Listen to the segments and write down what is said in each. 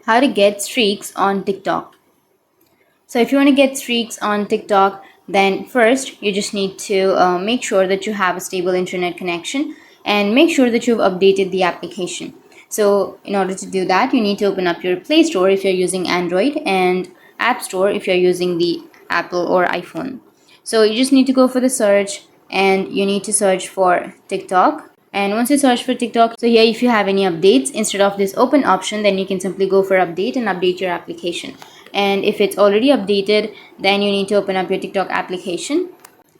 How to get streaks on TikTok. So if you want to get streaks on TikTok, then first you just need to make sure that you have a stable internet connection and make sure that you've updated the application. So in order to do that, you need to open up your Play Store if you're using Android and App Store if you're using the Apple or iPhone. So you just need to go for the search and you need to search for TikTok. And once you search for TikTok, so here if you have any updates, instead of this open option, then you can simply go for update and update your application. And if it's already updated, then you need to open up your TikTok application.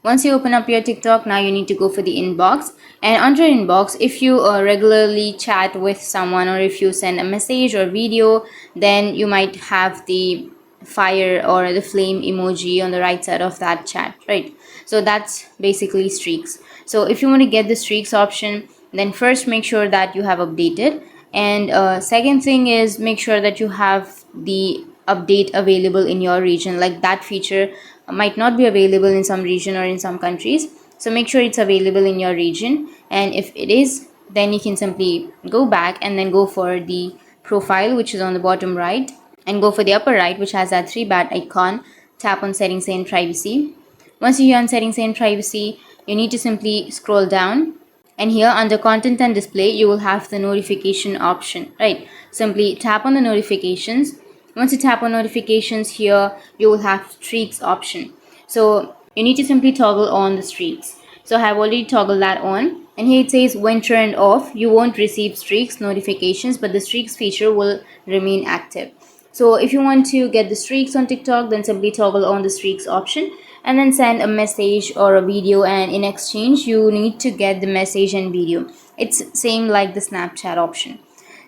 Once you open up your TikTok, now you need to go for the inbox. And under inbox, if you regularly chat with someone or if you send a message or video, then you might have the fire or the flame emoji on the right side of that chat, right? So that's basically streaks. So if you want to get the streaks option, then first make sure that you have updated, and second thing is make sure that you have the update available in your region. Like that feature might not be available in some region or in some countries, so make sure it's available in your region. And if it is, then you can simply go back and then go for the profile, which is on the bottom right, and go for the upper right, which has that three bat icon. Tap on settings and privacy. Once you're on settings and privacy, you need to simply scroll down, and here under content and display you will have the notification option, right? Simply tap on the notifications. Once you tap on notifications, here you will have streaks option. So you need to simply toggle on the streaks. So I have already toggled that on, and here it says when turned off you won't receive streaks notifications, but the streaks feature will remain active. So if you want to get the streaks on TikTok, then simply toggle on the streaks option and then send a message or a video, and in exchange you need to get the message and video. It's same like the Snapchat option.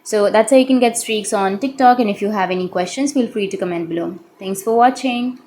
So that's how you can get streaks on TikTok, and if you have any questions, feel free to comment below. Thanks for watching.